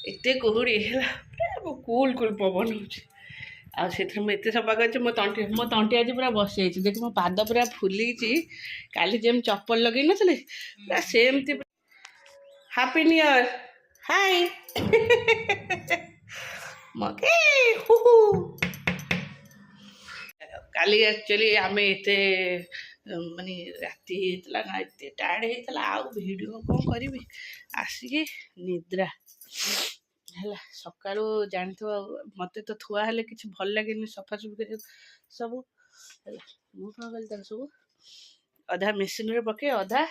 ଏତେ କୁହୁଡ଼ି ହେଲା ପୁରା କୁଲ୍ କୁଲ୍ ପବନ ହେଉଛି। ଆଉ ସେଥିରେ ମୁଁ ଏତେ ସଫା କରିଛି ମୋ ତଣ୍ଟି ଆଜି ପୁରା ବସିଯାଇଛି। ଦେଖି ମୋ ପାଦ ପୁରା ଫୁଲିଛି। କାଲି ଯେମିତି ଚପଲ ଲଗେଇ ନଥିଲି ପୁରା ସେମିତି। Happy new year. ହାଇ ମକେ ହୁ ହୁ। କାଲି ଆକ୍ଚୁଆଲି ଆମେ ଏତେ ମାନେ ରାତି ହେଇଥିଲା ନା ଏତେ ଟାୟାର୍ଡ଼ ହେଇଥିଲା ଆଉ ଭିଡ଼ିଓ କ'ଣ କରିବି ଆସିକି ନିଦ୍ରା ହେଲା। ସକାଳୁ ଜାଣିଥିବ ମୋତେ ତ ଥୁଆ ହେଲେ କିଛି ଭଲ ଲାଗେନି ସଫାସୁଫି କରିବାକୁ ସବୁ ହେଲା। ମୁଁ କ'ଣ କଲି ତାକୁ ସବୁ ଅଧା ମେସିନରେ ପକେଇ ଅଧା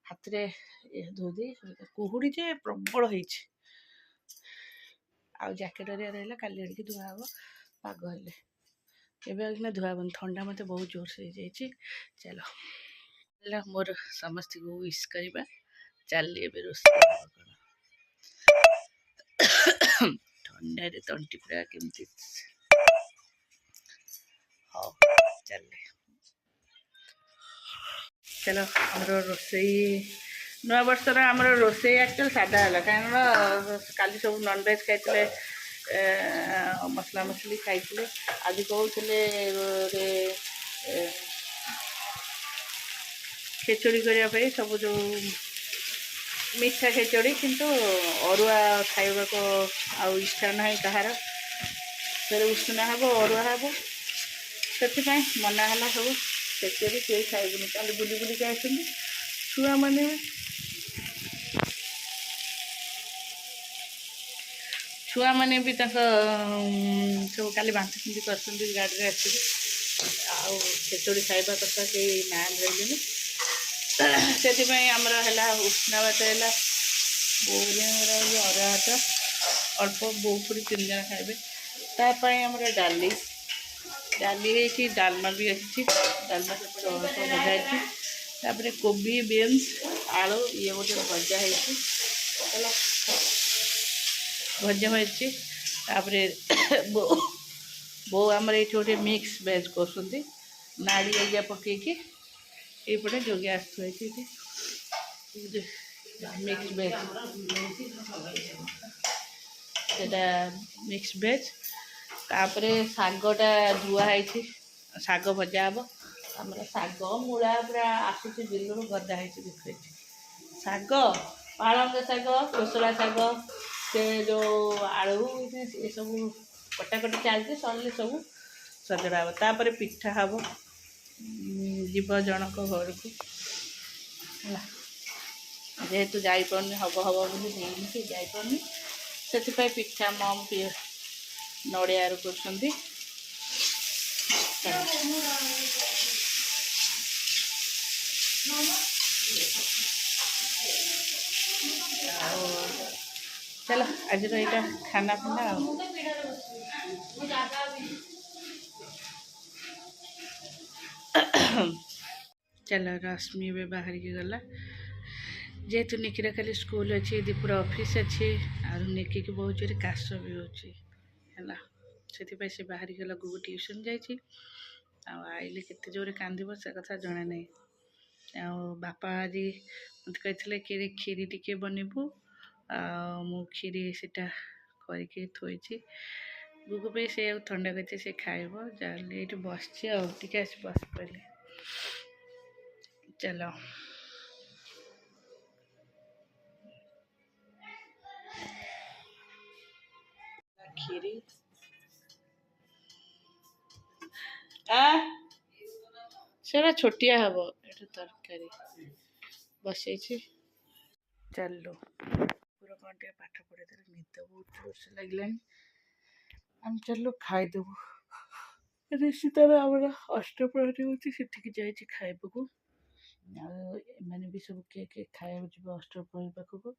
ହାତରେ ଧୋଇଦେଇ କୁହୁଡ଼ି ଯେ ପ୍ରବଳ ହେଇଛି। ଆଉ ଜ୍ୟାକେଟ୍ ହେରିକା ରହିଲା କାଲି ଆଡ଼ିକି ଧୁଆ ହେବ ପାଗ ହେଲେ। ଏବେ ଆଉ ଧୁଆ ହେବନି ଥଣ୍ଡା ମୋତେ ବହୁତ ଜୋରସେ ହେଇଯାଇଛି। ଚାଲ ହେଲା ମୋର ସମସ୍ତଙ୍କୁ ୱିଶ୍ କରିବା। ଚାଲି ଏବେ ରୋଷେଇ ଥଣ୍ଡାରେ ତଣ୍ଟି ପୁରା କେମିତି ହଉ ଚାଲେ। ଚାଲ ଆମର ରୋଷେଇ ନୂଆ ବର୍ଷର ଆମର ରୋଷେଇ ଆକ୍ଚୁଆଲି ସାଧା ହେଲା କାରଣ କାଲି ସବୁ ନନଭେଜ୍ ଖାଇଥିଲେ, ମସଲା ମସଲି ଖାଇଥିଲେ। ଆଜି କହୁଥିଲେ ଖେଚୁଡ଼ି କରିବା ପାଇଁ ସବୁ ଯେଉଁ ମିଠା ଖେଚୁଡ଼ି, କିନ୍ତୁ ଅରୁଆ ଖାଇବାକୁ ଆଉ ଇଚ୍ଛା ନାହିଁ କାହାର। ଫେରେ ଉଷୁନା ହେବ ଅରୁଆ ହେବ, ସେଥିପାଇଁ ମନା ହେଲା ସବୁ ଖେଚୁଡ଼ି କେହି ଖାଇବୁନି। କାଲି ବୁଲି ବୁଲିକି ଆସନ୍ତି ଛୁଆମାନେ ବି ତାଙ୍କ ସବୁ କାଲି ବାନ୍ତି ଫାନ୍ତି କରିଛନ୍ତି ଗାଡ଼ିରେ ଆସିକି। ଆଉ ଖେଚୁଡ଼ି ଖାଇବା କଥା କେହି ନାଁ ଧରିଲେନି। ସେଥିପାଇଁ ଆମର ହେଲା ଉଷୁନା ଭାତ ହେଲା। ବୋଉଙ୍କର ଅରୁଆ ଭାତ ଅଳ୍ପ, ବୋଉ ପୁରୀ 3 ଜଣ ଖାଇବେ। ତା ପାଇଁ ଆମର ଡାଲି ହେଇଛି, ଡାଲମା ବି ଆସିଛି। ଡାଲମା ସେପଟେ ଅଳ୍ପ ଭଜା ହେଇଛି। ତାପରେ କୋବି, ବିନ୍ସ, ଆଳୁ ଇଏ ଗୋଟେ ଭଜା ହେଇଛି ହେଲା, ଭଜା ହେଇଛି। ତାପରେ ବୋଉ ଆମର ଏଇଠି ଗୋଟେ ମିକ୍ସ ଭେଜ୍ କରୁଛନ୍ତି, ନାଡ଼ି ଏରିଆ ପକେଇକି। ଏଇପଟେ ଯୋଗୀ ଆସୁଛୁ ଏଠି ମିକ୍ସ ଭେଜ୍, ସେଟା ମିକ୍ସ ଭେଜ୍। ତାପରେ ଶାଗଟା ଧୁଆ ହେଇଛି, ଶାଗ ଭଜା ହେବ। ଆମର ଶାଗ ମୂଳା ପୁରା ଆସୁଛି ବିଲରୁ ଗଦା ହେଇଛି ଦେଖୁଛି। ଶାଗ, ପାଳଙ୍ଗ ଶାଗ, କୋଶଳା ଶାଗ, ସେ ଯେଉଁ ଆଳୁ ଏସବୁ କଟାକଟି ଚାଲିଛି, ସରିଲେ ସବୁ ସଜଡ଼ା ହେବ। ତାପରେ ପିଠା ହେବ, ଯିବ ଜଣଙ୍କ ଘରକୁ ହେଲା। ଯେହେତୁ ଯାଇପାରୁନି, ହେବ ବୋଲି ହେଇନି କି ଯାଇପାରୁନି, ସେଥିପାଇଁ ପିଠା ମମ୍ ନଡ଼ିଆରୁ କରୁଛନ୍ତି। ଆଉ ଚାଲ ଆଜିର ଏଇଟା ଖାନା ପିନା ଆଉ। ଚାଲ ରଶ୍ମି ଏବେ ବାହାରିକି ଗଲା, ଯେହେତୁ ନିକିର କାଲି ସ୍କୁଲ ଅଛି, ଦୀପୁର ଅଫିସ୍ ଅଛି, ଆଉ ନିକିକି ବହୁତ ଜୋରେ କାଶ ବି ହେଉଛି ହେଲା। ସେଥିପାଇଁ ସେ ବାହାରି ଗଲା, ଗୁଗୁ ଟ୍ୟୁସନ୍ ଯାଇଛି। ଆଉ ଆଇଲେ କେତେ ଜୋରେ କାନ୍ଦିବ ସେ କଥା ଜଣା ନାହିଁ। ଆଉ ବାପା ଆଜି ମୋତେ କହିଥିଲେ କ୍ଷୀରି ଟିକେ ବନେଇବୁ, ଆଉ ମୁଁ କ୍ଷୀରି ସେଟା କରିକି ଥୋଇଛି ଗୁଗୁ ପାଇଁ। ସେ ଆଉ ଥଣ୍ଡା କରିଛି, ସେ ଖାଇବ। ଯାହେଲେ ଏଇଠି ବସିଛି ଆଉ, ଟିକେ ଆସି ବସି ପଡ଼ିଲେ। ଚାଲ କ୍ଷୀରି ସେଟା ଛୋଟିଆ ହବ, ଏଟା ତରକାରୀ ବସେଇଛି। ଚାଲୁ ପୁରା କ'ଣ ଟିକେ ପାଠ ପଢ଼େଇଦେଲେ, ନିଦ ବହୁତ ଜୋରସେ ଲାଗିଲାଣି। ଆମେ ଚାଲୁ ଖାଇଦେବୁ। ରିଷିତାର ଆମର ଅଷ୍ଟପ୍ରହରୀ ହେଉଛି, ସେଠିକି ଯାଇଛି ଖାଇବାକୁ। ଆଉ ଏମାନେ ବି ସବୁ କିଏ ଖାଇବାକୁ ଯିବେ ଅଷ୍ଟପ୍ରହରୀ ପାଖକୁ।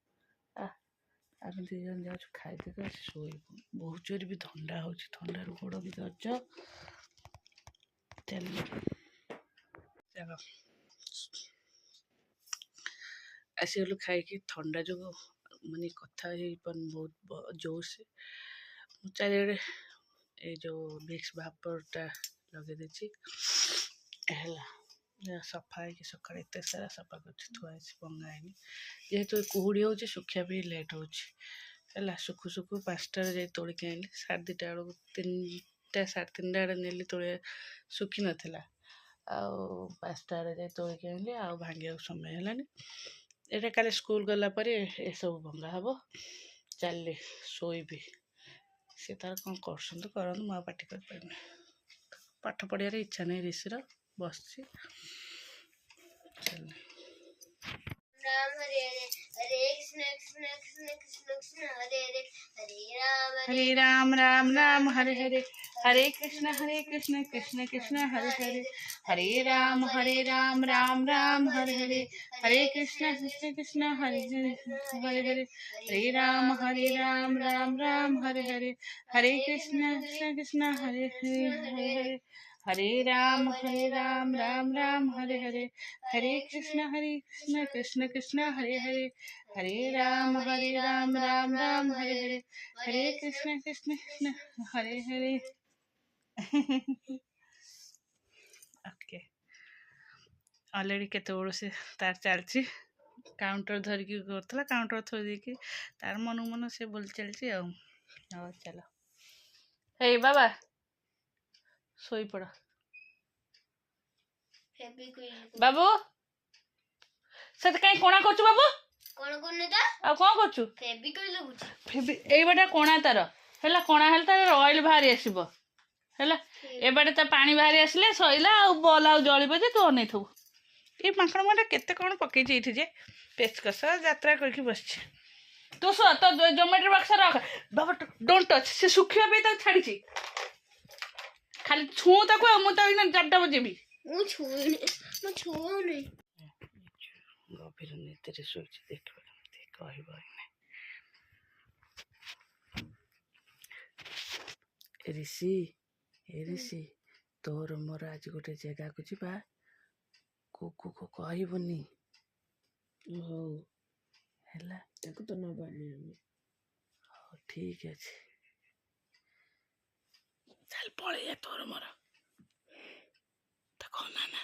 ଆମେ 2 ଜଣ ଯାଉଛୁ ଖାଇଦେବୁ, ଆସି ଶୋଇବୁ। ବହୁତ ଜୋରେ ବି ଥଣ୍ଡା ହେଉଛି, ଥଣ୍ଡାରୁ ଗୋଡ଼ ବି ଦରଜ। ଚାଲ ଆସିଗଲୁ ଖାଇକି। ଥଣ୍ଡା ଯୋଗୁଁ ମାନେ କଥା ହେଇପାରୁନି ବହୁତ ଜୋରସେ। ମୁଁ ଚାରିଆଡ଼େ ଏଇ ଯେଉଁ ଭିକ୍ସ ଭାପରଟା ଲଗେଇ ଦେଇଛି ହେଲା। सफा है सकाଳେ एत सारा सफा कर थुआ भंगा है जेहेतु कुहुड़ी हो सुखिया भी लेट हो सुखु सुखु 5टार जा तोड़िक आनी 2:30 बेलू 3टा 3:30 आड़े नेली तोड़ सुखी नाला आउ 5टा जा तोड़िक आनी आ भांगे समय है ये काले स्कूल गलापर ये सब भंगा हम चल शोबी सी तार कौन कर मुझे पार्टी कर पाठ पढ़ियार इच्छा नहीं ऋषिर बस चल राम हरे हरे कृष्ण कृष्ण कृष्ण कृष्ण कृष्ण हरे हरे हरे राम राम राम हरे हरे हरे कृष्ण कृष्ण कृष्ण हरे हरे हरे राम राम राम हरे हरे हरे कृष्ण कृष्ण हरे हरे हरे राम राम हरे हरे हरे कृष्ण कृष्ण हरे हरे हरे राम राम हरे हरे हरे कृष्ण कृष्ण कृष्ण हरे हरे हरे राम राम हरे हरे हरे कृष्ण कृष्ण हरे हरे ओके ऑलरेडी केते बड़ से तार चलची काउंटर धरिकी करथला काउंटर थोई देकी तार मन मन से बोल चलची आ चलो हे बाबा सोई पड़ बाबू से कहीं कोणा करछु बाबू कौन कौन नेता आ कौन करछु फेविक्विक लगुଛି फेबी एई बाटा कोणा तार हैला कोणा हेल तार ऑयल बाहरी आसीबो हैला ए बाटे ता पानी बाहरी आसले सइला आ बॉल आ जळिबो जे तू अनै थबु ए माकड़ माटा केते कोन पकई जे इठी जे पेचकस यात्रा करके बसछि तू सो तो जोमेट्री बक्स रख बाबा डोंट टच से सुखिया पे तो छाड़ी छी खाली छू ताको मु तो इना जड्डा बजेबी मु छुओनी गभीर निद्रे शोइछि देखबे कहबो ऋषि ए ऋषि तोर मोर आज गोटे जगह को जीवा को कहबनी हो हैला एको तो न बानी हो ठीक अछि चल पळे तोर मोर देखो नाना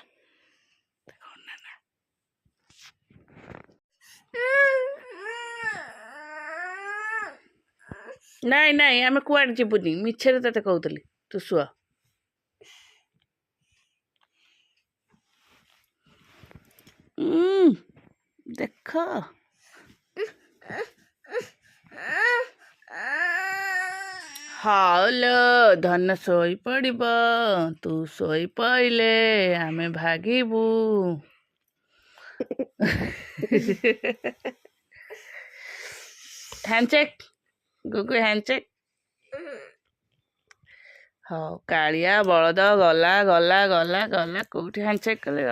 नहीं नहीं आम कुआड़े जीवनी मिछे ते कहूली तू शुआ देख हालो धन सोई पड़ब तू सोई पड़े आमे भागीबू हैंडचेक गुगु हैंडचेक हाँ कालिया बलद गला गला गला गला कौटी हैंडचेक कले